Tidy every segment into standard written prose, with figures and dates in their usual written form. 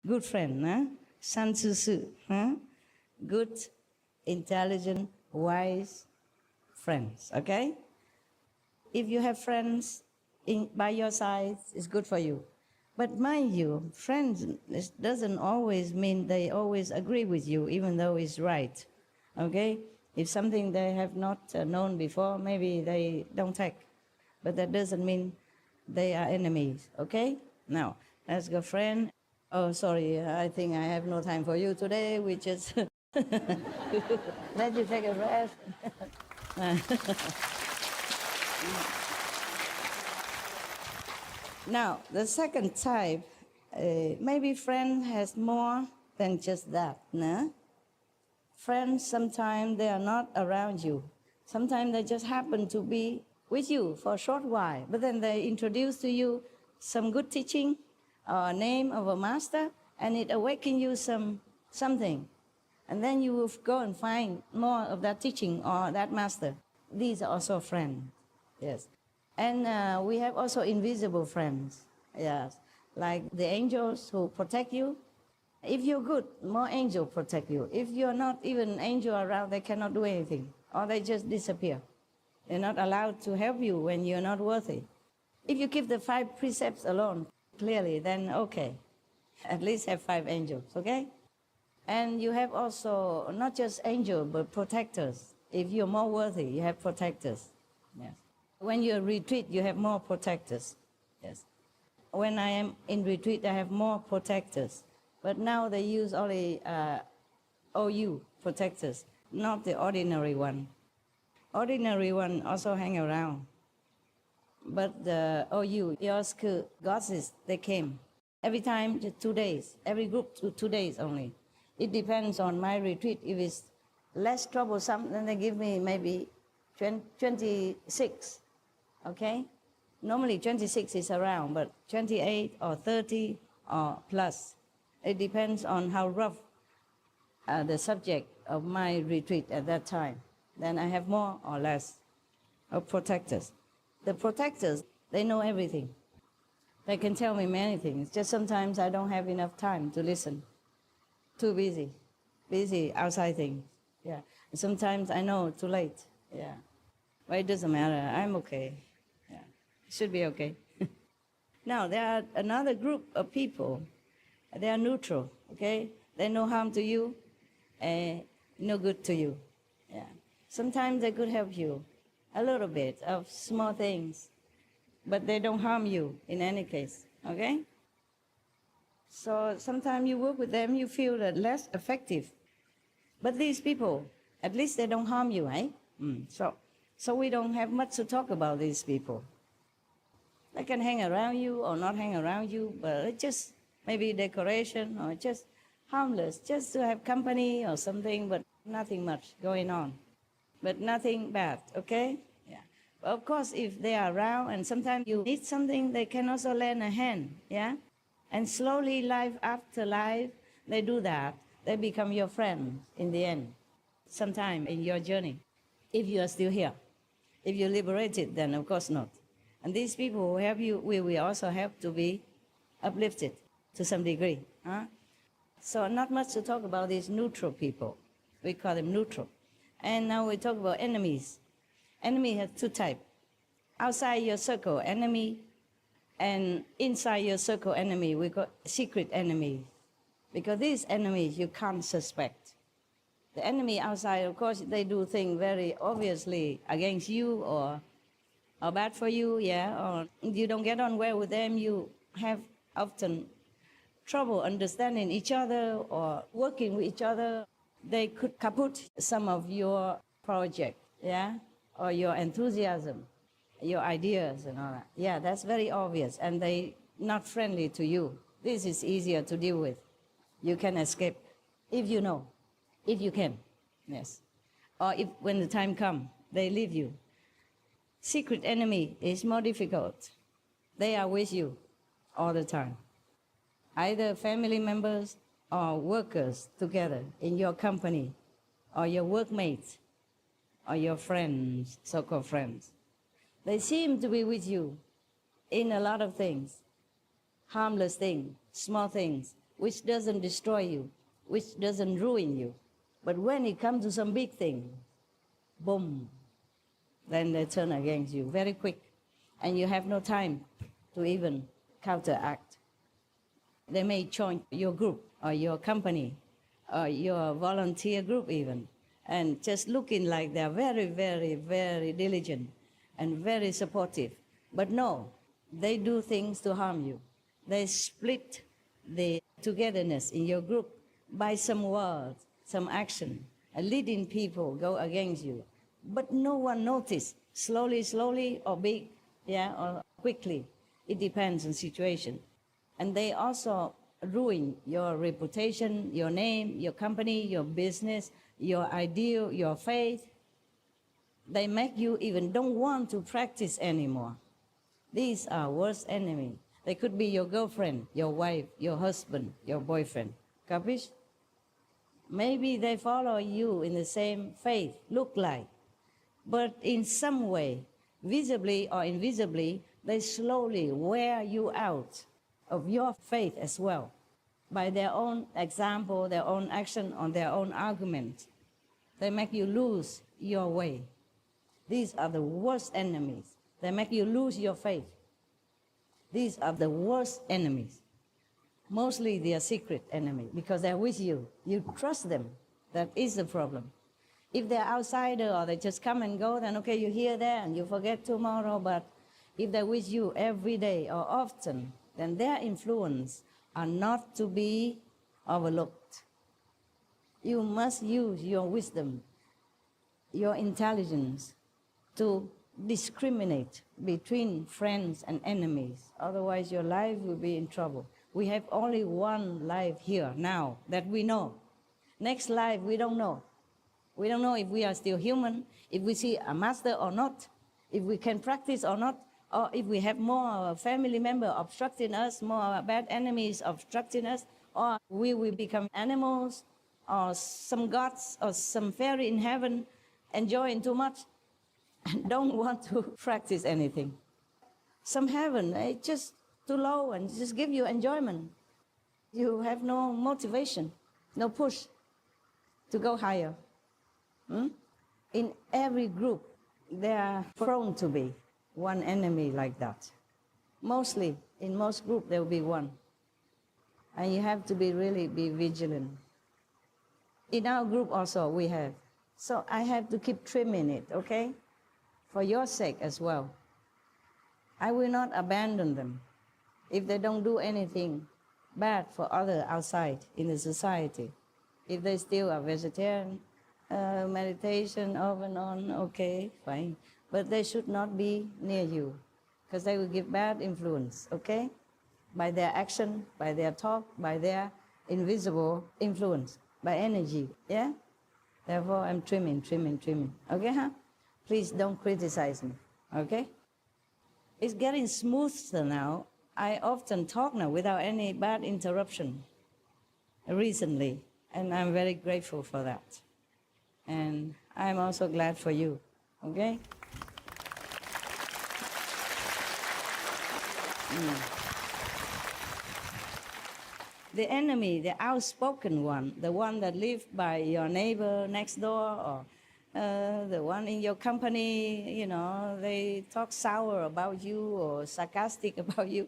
Good friend, huh? San Tzu Su, huh? Good, intelligent, wise friends, okay? If you have friends by your side, it's good for you. But mind you, friends doesn't always mean they always agree with you, even though it's right, okay? If something they have not known before, maybe they don't take. But that doesn't mean they are enemies, okay? Now, let's go, friend. Oh, sorry, I think I have no time for you today. We just let you take a rest. Now, the second type, maybe friend has more than just that, no? Friends, sometimes they are not around you. Sometimes they just happen to be with you for a short while, but then they introduce to you some good teaching or name of a master, and it awakens you something. And then you will go and find more of that teaching or that master. These are also friends, yes. And we have also invisible friends, yes, like the angels who protect you. If you're good, more angels protect you. If you're not even angel around, they cannot do anything, or they just disappear. They're not allowed to help you when you're not worthy. If you keep the 5 precepts alone, clearly, then okay, at least have 5 angels, okay? And you have also not just angels, but protectors. If you're more worthy, you have protectors, yes. When you retreat, you have more protectors, yes. When I am in retreat, I have more protectors. But now they use only OU protectors, not the ordinary one. Ordinary one also hang around. But the OU, Yosuke goddesses, they came. Every time, 2 days. Every group, 2 days only. It depends on my retreat. If it's less troublesome, then they give me maybe 26, okay? Normally 26 is around, but 28 or 30 or plus. It depends on how rough the subject of my retreat at that time. Then I have more or less of protectors. The protectors, they know everything. They can tell me many things. Just sometimes I don't have enough time to listen. Too busy outside things. Yeah. And sometimes I know too late. Yeah. But it doesn't matter. I'm okay. Yeah. Should be okay. Now, there are another group of people. They are neutral, okay? They no harm to you, no good to you. Yeah. Sometimes they could help you a little bit of small things, but they don't harm you in any case, okay? So sometimes you work with them, you feel that less effective. But these people, at least they don't harm you, eh? So we don't have much to talk about these people. They can hang around you or not hang around you, but it's just maybe decoration or just harmless, just to have company or something, but nothing much going on. But nothing bad, okay? Yeah. But of course, if they are around and sometimes you need something, they can also lend a hand, yeah? And slowly, life after life, they do that. They become your friend in the end, sometime in your journey, if you are still here. If you're liberated, then of course not. And these people who help you will also help to be uplifted to some degree. Huh? So not much to talk about these neutral people. We call them neutral. And now we talk about enemies. Enemy has 2 types. Outside your circle, enemy, and inside your circle, enemy. We call secret enemy. Because these enemies you can't suspect. The enemy outside, of course, they do things very obviously against you or bad for you, yeah, or you don't get on well with them, you have often trouble understanding each other or working with each other. They could kaput some of your project, yeah, or your enthusiasm, your ideas and all that. Yeah, that's very obvious, and they not friendly to you. This is easier to deal with. You can escape if you know, if you can, yes. Or if when the time comes, they leave you. Secret enemy is more difficult. They are with you all the time. Either family members or workers together in your company, or your workmates, or your friends, so-called friends. They seem to be with you in a lot of things, harmless things, small things, which doesn't destroy you, which doesn't ruin you. But when it comes to some big thing, boom, then they turn against you very quick. And you have no time to even counteract. They may join your group or your company or your volunteer group even, and just looking like they're very, very, very diligent and very supportive. But no, they do things to harm you. They split the togetherness in your group by some words, some action, and leading people go against you. But no one noticed, slowly, or big, or quickly. It depends on situation. And they also ruin your reputation, your name, your company, your business, your ideal, your faith. They make you even don't want to practice anymore. These are worst enemies. They could be your girlfriend, your wife, your husband, your boyfriend. Capish? Maybe they follow you in the same faith, look like. But in some way, visibly or invisibly, they slowly wear you out of your faith as well, by their own example, their own action, or their own argument. They make you lose your way. These are the worst enemies. They make you lose your faith. These are the worst enemies. Mostly they are secret enemies because they're with you. You trust them. That is the problem. If they're outsider or they just come and go, then okay, you hear that and you forget tomorrow. But if they're with you every day or often, then their influence are not to be overlooked. You must use your wisdom, your intelligence to discriminate between friends and enemies. Otherwise, your life will be in trouble. We have only one life here now that we know. Next life, we don't know. We don't know if we are still human, if we see a master or not, if we can practice or not, or if we have more family members obstructing us, more bad enemies obstructing us, or we will become animals, or some gods, or some fairy in heaven enjoying too much and don't want to practice anything. Some heaven, it's just too low and just give you enjoyment. You have no motivation, no push to go higher. In every group, there are prone to be one enemy like that. Mostly, in most groups, there will be one. And you have to really be vigilant. In our group also, we have. So I have to keep trimming it, okay? For your sake as well. I will not abandon them if they don't do anything bad for others outside in the society. If they still are vegetarian, meditation off and on, okay, fine. But they should not be near you because they will give bad influence, okay? By their action, by their talk, by their invisible influence, by energy, yeah? Therefore, I'm trimming, okay, huh? Please don't criticize me, okay? It's getting smoother now. I often talk now without any bad interruption recently, and I'm very grateful for that. And I'm also glad for you, okay? The enemy, the outspoken one, the one that lives by your neighbor next door, or the one in your company, you know, they talk sour about you or sarcastic about you.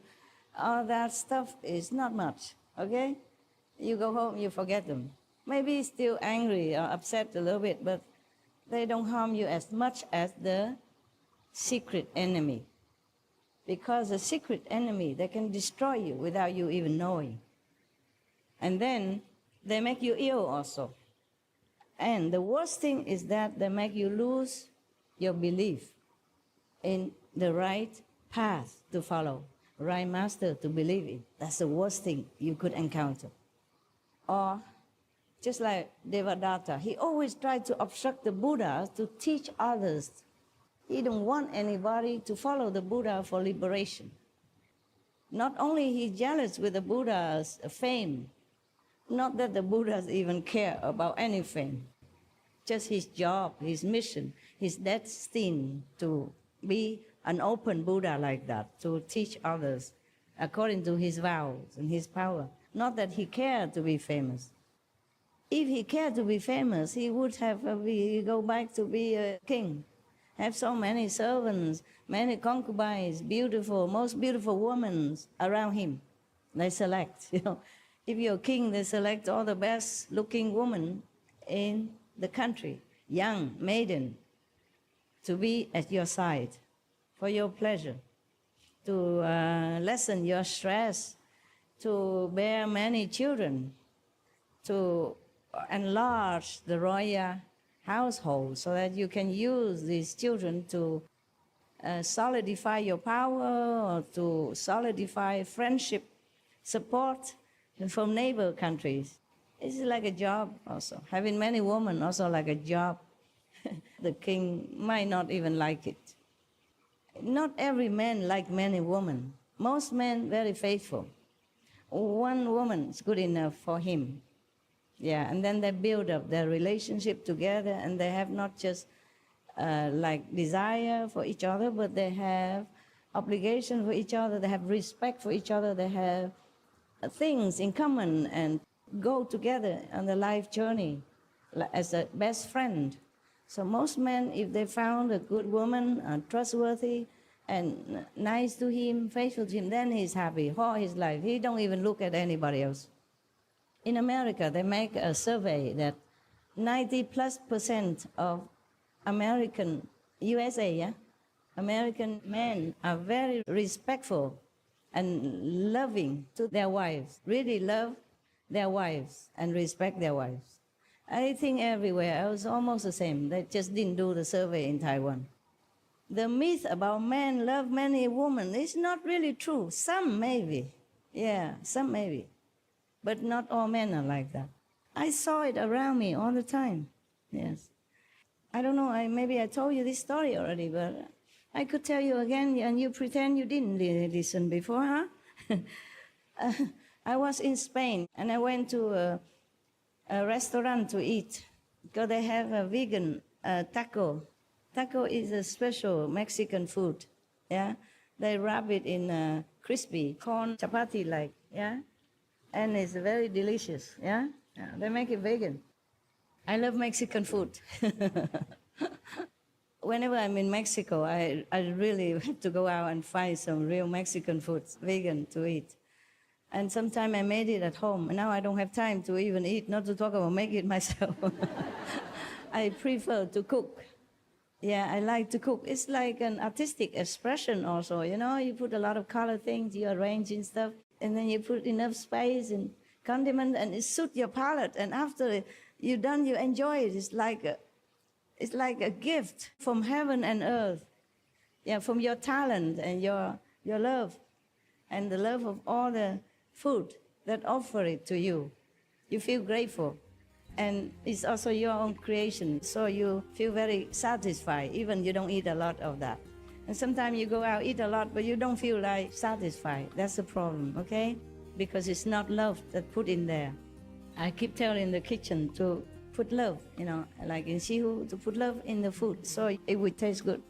All that stuff is not much, okay? You go home, you forget them. Maybe still angry or upset a little bit, but they don't harm you as much as the secret enemy. Because the secret enemy, they can destroy you without you even knowing. And then they make you ill also. And the worst thing is that they make you lose your belief in the right path to follow, right master to believe in. That's the worst thing you could encounter. Or just like Devadatta, he always tried to obstruct the Buddha to teach others. He didn't want anybody to follow the Buddha for liberation. Not only he's jealous with the Buddha's fame, not that the Buddhas even care about any fame, just his job, his mission, his destined to be an open Buddha like that, to teach others according to his vows and his power. Not that he cared to be famous. If he cared to be famous, he would have go back to be a king, have so many servants, many concubines, beautiful, most beautiful women around him. They select, If you're a king, they select all the best-looking women in the country, young, maiden, to be at your side for your pleasure, to lessen your stress, to bear many children, to enlarge the royal household so that you can use these children to solidify your power or to solidify friendship, support from neighbor countries. It's like a job also. Having many women also like a job. The king might not even like it. Not every man like many women. Most men very faithful. One woman is good enough for him. Yeah, and then they build up their relationship together, and they have not just like desire for each other, but they have obligation for each other, they have respect for each other, they have things in common and go together on the life journey as a best friend. So most men, if they found a good woman, trustworthy and nice to him, faithful to him, then he's happy for his life. He don't even look at anybody else. In America, they make a survey that 90+% of American, USA, American men are very respectful and loving to their wives, really love their wives and respect their wives. I think everywhere it was almost the same. They just didn't do the survey in Taiwan. The myth about men love many women is not really true. Some maybe, some maybe. But not all men are like that. I saw it around me all the time, yes. I don't know, maybe I told you this story already, but I could tell you again, and you pretend you didn't listen before, huh? I was in Spain, and I went to a restaurant to eat, because they have a vegan taco. Taco is a special Mexican food, yeah? They wrap it in crispy corn chapati-like, yeah? And it's very delicious, yeah? They make it vegan. I love Mexican food. Whenever I'm in Mexico, I really have to go out and find some real Mexican food, vegan, to eat. And sometimes I made it at home. And now I don't have time to even eat, not to talk about making it myself. I prefer to cook. Yeah, I like to cook. It's like an artistic expression also, You put a lot of color things, you arrange and stuff, and then you put enough spice and condiment, and it suits your palate. And after you're done, you enjoy it. It's like a gift from heaven and earth. Yeah, from your talent and your love, and the love of all the food that offer it to you. You feel grateful. And it's also your own creation, so you feel very satisfied, even you don't eat a lot of that. And sometimes you go out, eat a lot, but you don't feel like satisfied. That's the problem, okay? Because it's not love that put in there. I keep telling the kitchen to put love, like in Shihu, to put love in the food, so it would taste good.